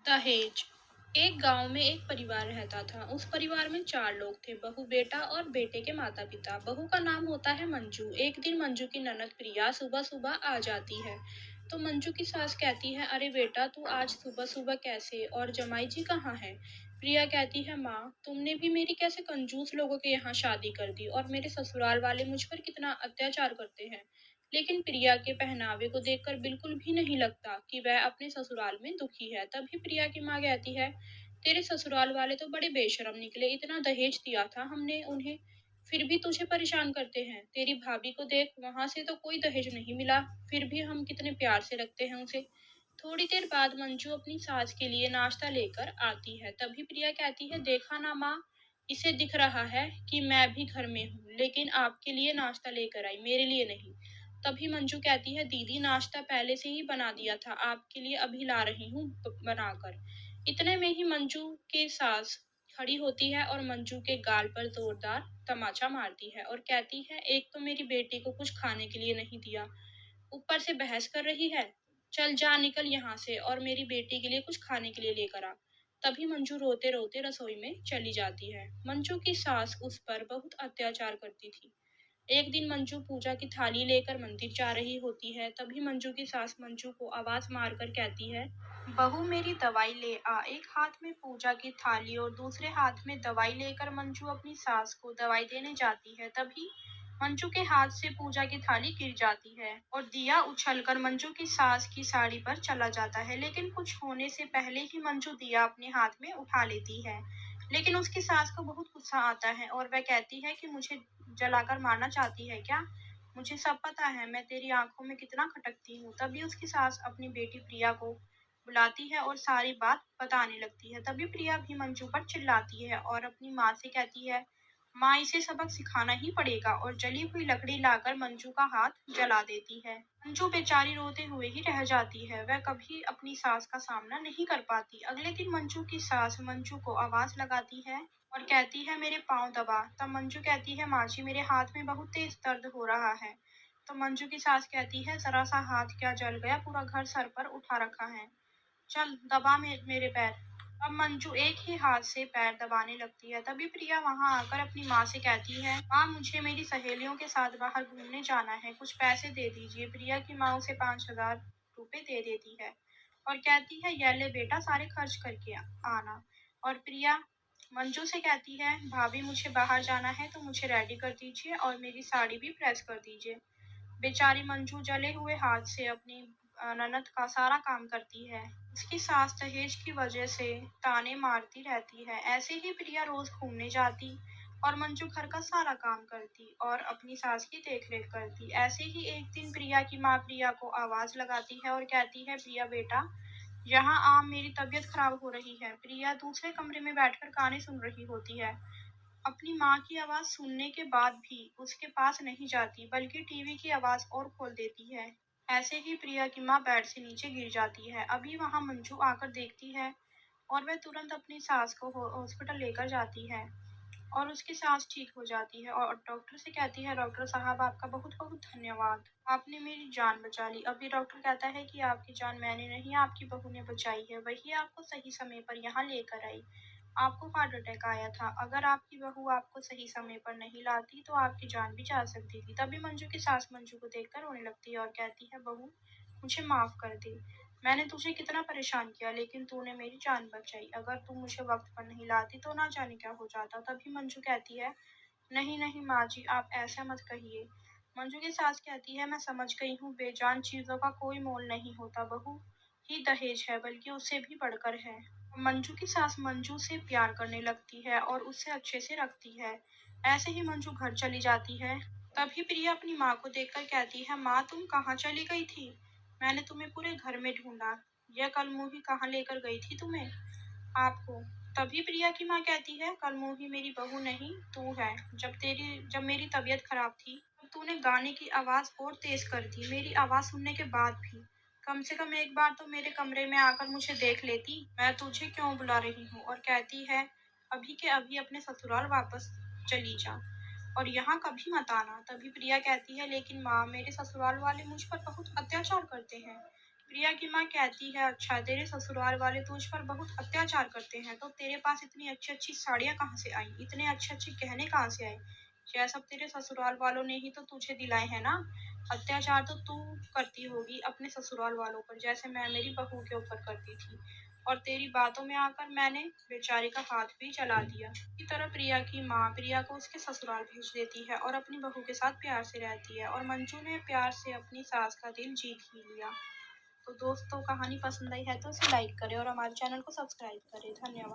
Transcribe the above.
दहेज। एक गांव में एक परिवार रहता था। उस परिवार में चार लोग थे, बहू, बेटा और बेटे के माता पिता। बहू का नाम होता है मंजू। एक दिन मंजू की ननद प्रिया सुबह सुबह आ जाती है। तो मंजू की सास कहती है, अरे बेटा, तू आज सुबह सुबह कैसे, और जमाई जी कहाँ है? प्रिया कहती है, माँ, तुमने भी मेरी कैसे कंजूस लोगों के यहाँ शादी कर दी, और मेरे ससुराल वाले मुझ पर कितना अत्याचार करते हैं। लेकिन प्रिया के पहनावे को देखकर बिल्कुल भी नहीं लगता कि वह अपने ससुराल में दुखी है। तभी प्रिया की माँ कहती है, तेरे ससुराल वाले तो बड़े बेशर्म निकले, इतना दहेज दिया था हमने उन्हें, फिर भी तुझे परेशान करते हैं। तेरी भाभी को देख, वहां से तो कोई दहेज नहीं मिला, फिर भी हम कितने प्यार से रखते हैं उसे। थोड़ी देर बाद मंजू अपनी सास के लिए नाश्ता लेकर आती है। तभी प्रिया कहती है, देखा ना माँ, इसे दिख रहा है कि मैं भी घर में हूँ, लेकिन आपके लिए नाश्ता लेकर आई, मेरे लिए नहीं। तभी मंजू कहती है, दीदी, नाश्ता पहले से ही बना दिया था, आपके लिए अभी ला रही हूँ बनाकर। इतने में ही मंजू की सास खड़ी होती है और मंजू के गाल पर जोरदार तमाचा मारती है और कहती है, एक तो मेरी बेटी को कुछ खाने के लिए नहीं दिया, ऊपर से बहस कर रही है। चल जा, निकल यहाँ से, और मेरी बेटी के लिए कुछ खाने के लिए लेकर आ। तभी मंजू रोते रोते रसोई में चली जाती है। मंजू की सास उस पर बहुत अत्याचार करती थी। एक दिन मंजू पूजा की थाली लेकर मंदिर जा रही होती है। तभी मंजू की सास मंजू को आवाज मारकर कहती है, बहू, मेरी दवाई ले आ। एक हाथ में पूजा की थाली और दूसरे हाथ में दवाई लेकर मंजू अपनी सास को दवाई देने जाती है। तभी मंजू के हाथ से पूजा की थाली गिर जाती है और दिया उछलकर मंजू की सास की साड़ी पर चला जाता है। लेकिन कुछ होने से पहले ही मंजू दिया अपने हाथ में उठा लेती है। लेकिन उसकी सास को बहुत गुस्सा आता है और वह कहती है कि मुझे जलाकर मारना चाहती है क्या? मुझे सब पता है, मैं तेरी आंखों में कितना खटकती हूँ। तभी उसकी सास अपनी बेटी प्रिया को बुलाती है और सारी बात बताने लगती है। तभी प्रिया भी मंजू पर चिल्लाती है और अपनी माँ से कहती है, माँ, इसे सबक सिखाना ही पड़ेगा, और जली हुई लकड़ी लाकर मंजू का हाथ जला देती है। मंजू बेचारी रोते हुए ही रह जाती है। वह कभी अपनी सास का सामना नहीं कर पाती। अगले दिन मंजू की सास मंजू को आवाज लगाती है और कहती है, मेरे पाँव दबा। तब मंजू कहती है, माँ जी, मेरे हाथ में बहुत तेज दर्द हो रहा है। तो मंजू की सास कहती है, जरा सा हाथ क्या जल गया, पूरा घर सर पर उठा रखा है। चल दबा मेरे पैर। अब मंजू एक ही हाथ से पैर दबाने लगती है। तभी प्रिया वहां आकर अपनी माँ से कहती है, माँ, मुझे मेरी सहेलियों के साथ बाहर घूमने जाना है, कुछ पैसे दे दीजिए। प्रिया की माँ उसे 5,000 रुपए दे देती है और कहती है, ये ले बेटा, सारे खर्च करके आना। और प्रिया मंजू से कहती है, भाभी, मुझे बाहर जाना है तो मुझे रेडी कर दीजिए और मेरी साड़ी भी प्रेस कर दीजिए। बेचारी मंजू जले हुए हाथ से अपनी ननद का सारा काम करती है। उसकी सास दहेज की वजह से ताने मारती रहती है। ऐसे ही प्रिया रोज घूमने जाती और मंजू घर का सारा काम करती और अपनी सास की देखरेख करती। ऐसे ही एक दिन प्रिया की माँ प्रिया को आवाज लगाती है और कहती है, प्रिया बेटा, यहाँ आ, मेरी तबीयत खराब हो रही है। प्रिया दूसरे कमरे में बैठकर गाने सुन रही होती है। अपनी माँ की आवाज सुनने के बाद भी उसके पास नहीं जाती, बल्कि टीवी की आवाज और खोल देती है। ऐसे ही प्रिया की माँ बेड से नीचे गिर जाती है। अभी वहां मंजू आकर देखती है और वह तुरंत अपनी सास को हॉस्पिटल लेकर जाती है और उसकी सांस ठीक हो जाती है और डॉक्टर से कहती है, डॉक्टर साहब, आपका बहुत बहुत धन्यवाद, आपने मेरी जान बचा ली। अभी डॉक्टर कहता है कि आपकी जान मैंने नहीं, आपकी बहू ने बचाई है, वही आपको सही समय पर यहाँ लेकर आई। आपको हार्ट अटैक आया था, अगर आपकी बहू आपको सही समय पर नहीं लाती तो आपकी जान भी जा सकती थी। तभी मंजू की सास मंजू को देखकर रोने लगती है और कहती है, बहू, मुझे माफ कर दे, मैंने तुझे कितना परेशान किया, लेकिन तूने मेरी जान बचाई। अगर तू मुझे वक्त पर नहीं लाती तो ना जाने क्या हो जाता। तभी मंजू कहती है, नहीं नहीं माँ जी, आप ऐसा मत कहिए। मंजू की सास कहती है, मैं समझ गई हूँ, बेजान चीजों का कोई मोल नहीं होता, बहू ही दहेज है, बल्कि उससे भी बढ़कर है। मंजू की सास मंजू से प्यार करने लगती है और उससे अच्छे से रखती है। ऐसे ही मंजू घर चली जाती है। तभी प्रिया अपनी माँ को देखकर कहती है, माँ, तुम कहाँ चली गई थी? मैंने तुम्हें पूरे घर में ढूंढा, यह कलमुही कहाँ लेकर गई थी तुम्हें, आपको? तभी प्रिया की माँ कहती है, कलमुही मेरी बहू नहीं, तू है। जब मेरी तबीयत खराब थी, तब तूने गाने की आवाज और तेज कर दी। मेरी आवाज सुनने के बाद भी कम से कम एक बार तो मेरे कमरे में आकर मुझे देख लेती। मैं तुझे क्यों बुला रही हूँ? और कहती है, अभी के अभी अपने ससुराल वापस चली जा और यहाँ कभी मत आना। तभी प्रिया कहती है, लेकिन माँ, मेरे ससुराल वाले मुझ पर बहुत अत्याचार करते हैं। प्रिया की माँ कहती है, अच्छा तेरे ससुराल वाले तुझ पर बहुत अत्याचार करते हैं, तो तेरे पास इतनी अच्छी अच्छी साड़ियाँ कहाँ से आई, इतने अच्छे अच्छे गहने कहाँ से आए? यह सब तेरे ससुराल वालों ने ही तो तुझे दिलाए हैं ना। अत्याचार तो तू करती होगी अपने ससुराल वालों पर, जैसे मैं मेरी बहू के ऊपर करती थी। और तेरी बातों में आकर मैंने बेचारी का हाथ भी जला दिया। इसी तरह प्रिया की माँ प्रिया को उसके ससुराल भेज देती है और अपनी बहू के साथ प्यार से रहती है, और मंजू ने प्यार से अपनी सास का दिल जीत ही लिया। तो दोस्तों, कहानी पसंद आई है तो इसे लाइक करें और हमारे चैनल को सब्सक्राइब करें। धन्यवाद।